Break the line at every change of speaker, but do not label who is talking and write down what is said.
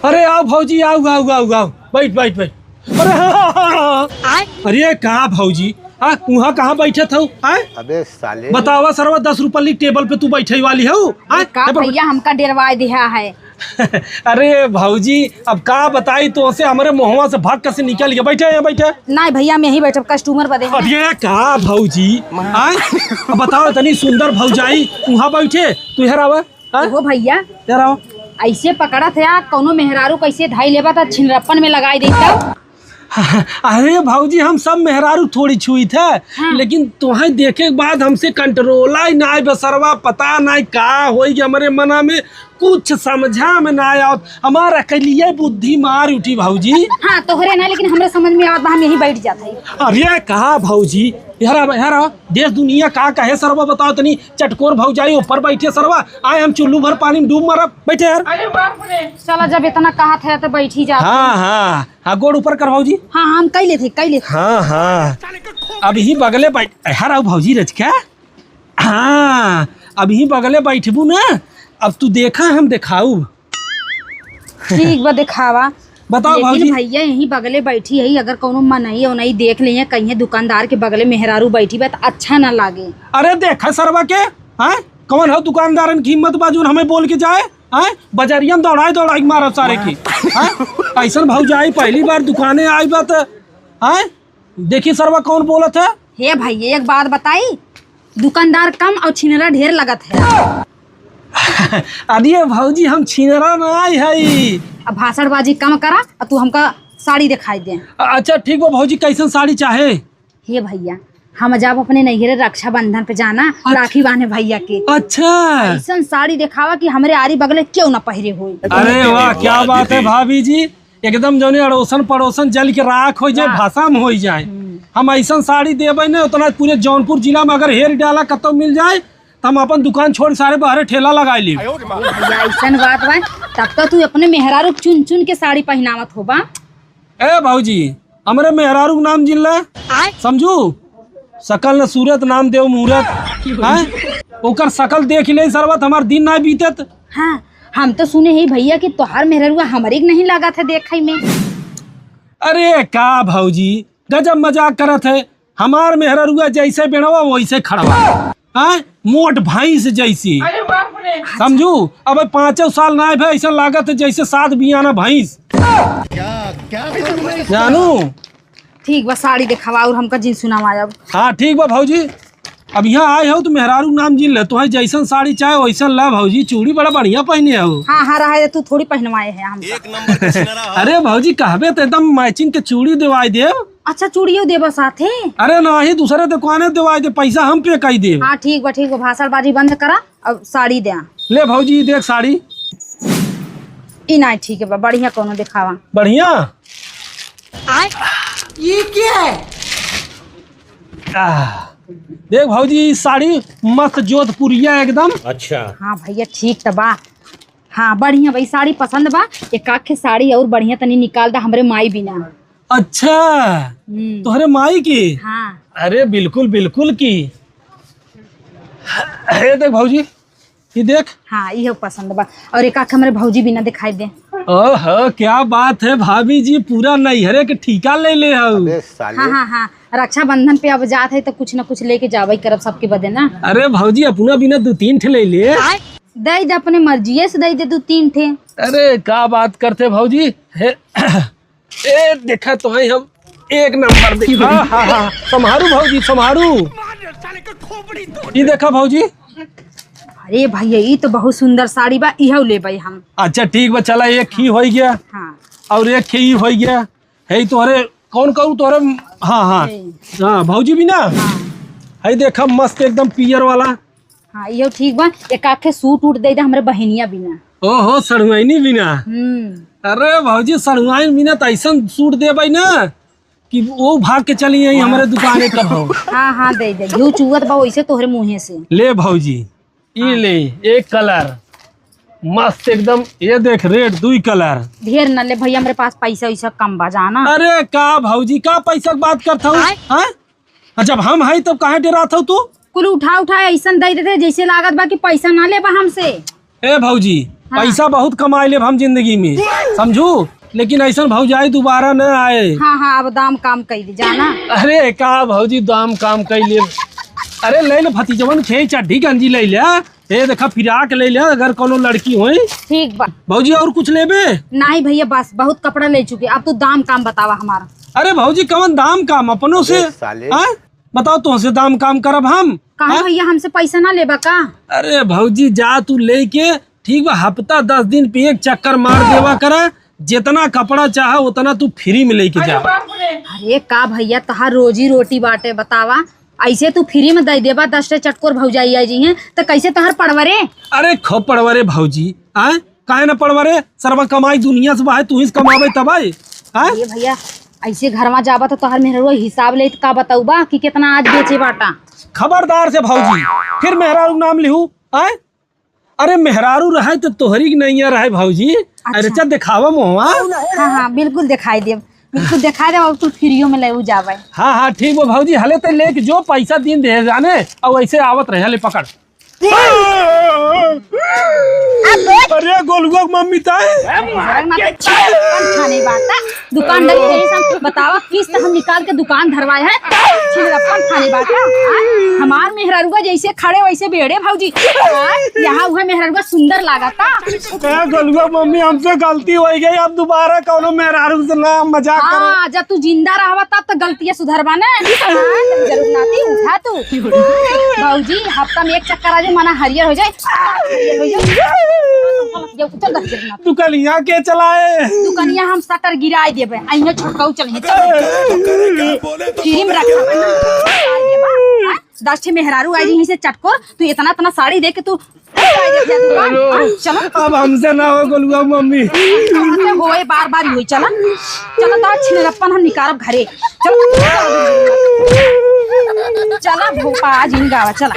अरे आओ भौजी आओ आओ आओ आओ बैठ बैठ बैठ। अरे अरे कहा भौजी वहाँ कहाँ बैठे थे?
अबे साले
बतावा सरवा 10 रुपये टेबल पे तू बैठे वाली हो?
का भैया हमका डरवा दिया है।
अरे भौजी अब का बताई तो से हमारे मुहवा से भाग कैसे निकल गया। बैठे यहाँ बैठे।
नहीं भैया मैं ही बैठब कस्टमर बदे।
अरे का भौजी अब बताओ इतनी सुंदर भौजाई वहाँ बैठे तू हेरावा
वो भैया
हेरावा
ऐसे पकड़ा था कोनो मेहरारू कैसे ढाई लेबा था छिनरप्पन में लगाई देता।
अरे भौजी हम सब मेहरारू थोड़ी छुई थे लेकिन तुम्हें देखे के बाद हमसे कंट्रोल ही ना बसरवा पता नहीं का हो हमारे मना में कुछ समझा में ना आया हमारा अकेलिए बुद्धि मार उठी भौजी।
हाँ तोहरे ना लेकिन हमरे समझ में आवत हम यही बैठ जाते।
अरे कहा भौजी यारा देश दुनिया का कहे सरवा बताओ तनी चटकोर भौजाई ऊपर बैठे सरवा आए हम चुल्लू भर पानी में डूब मारा बैठे यार।
चला जब इतना कहा था तो बैठी जा।
हाँ गोड़ ऊपर कर भौजी।
हाँ हम कैले थे
हाँ अभी बगले बैठ हर आओ भौजी रच क्या। हाँ अभी बगले बैठबू ना अब तू देखा हम दिखाऊ।
ठीक बा दिखावा।
बताओ भौजी।
भैया यही बगले बैठी है अगर कोनो मनई उनई देख लिए कहीं दुकानदार के बगले मेहरारू बैठी बा तो अच्छा ना लागे।
अरे देखा सरवा के कौन हो दुकानदारन की हिम्मत बाजून हमें बोल के जाए बजरिया दौड़ाई मारा सारे की। ऐसा भौजाई पहली बार दुकाने आई बात देखी सरवा कौन बोलत है।
हे भैया एक बात बताई दुकानदार कम और छिनरा ढेर लगत है।
अरे भौजी हम छिनरा ना आई है।
अब भाषणबाजी कम करा और तू हमका साड़ी दिखाई दे।
अच्छा ठीक बा भौजी कैसन साड़ी चाहे।
हे भैया हम जब अपने नैहरे रक्षाबंधन पे जाना राखी बांधे भैया के।
अच्छा
ऐसा साड़ी दिखावा कि हमारे आरी बगले क्यों ना पहरे हुई।
अरे वाह क्या बात है भाभी जी एकदम जो अड़ोसन पड़ोसन जल के राख हो जाए भाषा में हो जाए। हम ऐसा साड़ी देवे न उतना पूरे जौनपुर जिला में अगर हेर डाला कतो मिल जाए तो हम अपन दुकान छोड़ सारे बाहर ठेला लगा ली।
भैया ऐसा बात बा तब तो तू अपने मेहरारू चुन चुन के साड़ी पहनावत होबा।
ए भौजी हमारे मेहरारू नाम जिला समझू सकल न सूरत नाम देव मुहूर्त ओकर सकल देख ले सरवत हमार दिन ना बीतत।
हाँ हम तो सुने ही भैया कि तोहार मेहरुआ हमारे नहीं लगा था देखे में।
अरे का भौजी गजब मजाक करत है। हमार मेहरुआ जैसे बेड़वा वैसे खड़वा मोट भैंस जैसी समझू अब 5 साल ना भाई ऐसा लागत है जैसे 7 बियाना भैंस जानू।
ठीक बा साड़ी दिखावा और हमका जिन सुनावा जब।
हाँ ठीक बा भौजी अब यहाँ आए हो तो मेहरारू नाम जिन ले तो जैसन साड़ी चाहे वैसा ला भौजी चूड़ी बड़ा बढ़िया पहने हो।
हाँ रहा तू थोड़ी पहनवाए है हम
एक नंबर।
अरे भौजी कहबे तो एकदम मैचिंग के चूड़ी दिवाई दे।
अच्छा चूड़ियों देबा साथे।
अरे नहीं दूसरे दुकाने दिवाई दे पैसा हम पे कही दे।
हाँ ठीक बा भाषणबाजी बंद करा अब साड़ी दे
ले भौजी देख साड़ी
ई नहीं ठीक है बा बढ़िया कोनो दिखावा
बढ़िया।
ये क्या है?
देख भौजी साड़ी मस्त जोधपुरिया एकदम।
अच्छा
हाँ भैया ठीक तो बा। हाँ बढ़िया भाई साड़ी पसंद बा एक आखे साड़ी और बढ़िया तनी निकाल दा हमरे माई बिना।
अच्छा तोहरे माई की।
हाँ
अरे बिल्कुल बिल्कुल की। अरे देख भौजी ये देख।
हाँ ये पसंद बा और एक आखे हमारे भौजी बिना दिखाई दे।
ओह क्या बात है भाभी जी पूरा नैहरे के ठीका ले ले हो।
हाँ रक्षाबंधन पे अब जात है तो कुछ न कुछ लेके जावे करब सबके बदे ना।
अरे भौजी अपना बिना 2-3 ठे ले ले
दे अपने मर्जी से दे 2-3 ठे।
अरे क्या बात करते भौजी ए देखा तो है हम एक नंबर दे। हाँ संभारू भौजी संभारू ये देखा भौजी।
अरे भैया ये तो बहुत सुंदर साड़ी बा इहो लेबै हम।
अच्छा ठीक बा चला एक ही हो गया।
हाँ
और एक ही हो गया है तोहरे कौन करूँ तोहरे। हाँ भौजी भी ना है देखा मस्त एकदम पियर वाला।
हाँ इहो ठीक बा एक आखे सूट उट दे हमरे बहनिया बिना।
ओहो सड़ुआइनी बिना। अरे भौजी सड़ुआइन बिना तो ऐसा सूट देबै ना कि वो भाग के चली आई हमारे दुकाने कब।
हाँ दे घी चुवत बा वैसे तोहरे मुँहे से
ले भौजी ये ले एक कलर मस्त एकदम ये देख रेड 2 कलर।
ढेर न ले भैया हमारे पास पैसा वैसा कम बा जाना।
अरे का भौजी का पैसा की बात करता हूँ जब हम है तब कहाँ डरा था तू।
कुल उठा ऐसा दे देते जैसे लागत बा कि पैसा ना ले बा हमसे।
ए भौजी पैसा बहुत कमा ले हम जिंदगी में समझू। लेकिन ऐसा भौजाई दोबारा न आए।
हाँ हाँ अब दाम काम कर दी जाना।
अरे का भौजी दाम काम कर ले। अरे ले ले भतीजवन खे चड्ढी गंजी ले ले। ए देखा फिराक ले ले अगर कोनो लड़की होई।
ठीक बा
भौजी और कुछ लेबे?
नहीं भैया बस बहुत कपड़ा ले चुके, अब तू दाम काम बतावा हमारा।
अरे भौजी कवन दाम काम अपनों से?
अबे साले।
हाँ? बताओ तुमसे दाम काम करब हम?
कहा भैया हमसे पैसा ना लेबा का?
अरे भौजी जा तू लेके ठीक बा, हफ्ता 10 दिन पे एक चक्कर मार देवा करा। जितना कपड़ा चाह उतना तू फ्री में लेके जा।
अरे का भैया तहार रोजी रोटी बाटे बतावा, ऐसे तू फ्री में दे देबा 10 चटकोर भौजाई आई जी हैं तो कैसे तहार पड़वरे?
अरे खूब पड़वरे भौजी। आय काहे ना पड़वरे? सर्व कमाई दुनिया से बाहे तू ही कमावे तबाई। आय
ये भैया ऐसे घर में जाबा तो तोहर मेहरुआ हिसाब ले का बताऊबा कि कितना आज बेचे बाटा।
खबरदार से भौजी फिर मेहरारू नाम लिहू। आय अरे मेहरारू रहे तो तोहरी नहीं रहे भौजी। अरे चल दिखावा मोहवा।
हाँ हाँ बिल्कुल दिखाई दे, बिल्कुल दिखाई दे। अब तू फ्रीओ में ले जावे।
हाँ हाँ ठीक वो भौजी हले तो लेके जो पैसा दिन दे जाने और वैसे आवत रहे हले पकड़। अरे गोलुआ मम्मी ताए
खाने बाटा दुकान बतावा किस हम निकाल के दुकान धरवाए हैं। खाने बाटा हमार मेहरारुआ जैसे खड़े वैसे बेड़े भौजी। यहाँ हुआ मेहरारुआ सुंदर लागता।
गोलुआ मम्मी हमसे गलती हो गई, अब दोबारा कौनो मेहरारू से ना मजाक करो।
हाँ जब तू जिंदा रहवा तब तो गलतियाँ सुधरवा ना। जरूर नाती उठा तू भौजी हफ्ता में एक चक्कर आ जाए मना हरियर हो जाए।
दुकनिया के चलाए?
दुकनिया हम शटर गिराए देबे अइने छोटकाऊ चल फ्री में रखा 10 मेहरारू आई जी से चटकोर तू इतना साड़ी दे के तू चलो।
अब हमसे ना हो गोलुआ मम्मी।
होए बार बार हुई चला चला तो छिलरप्पन हम निकारब घरे। चलो चला भोपा आज इन गावा चला।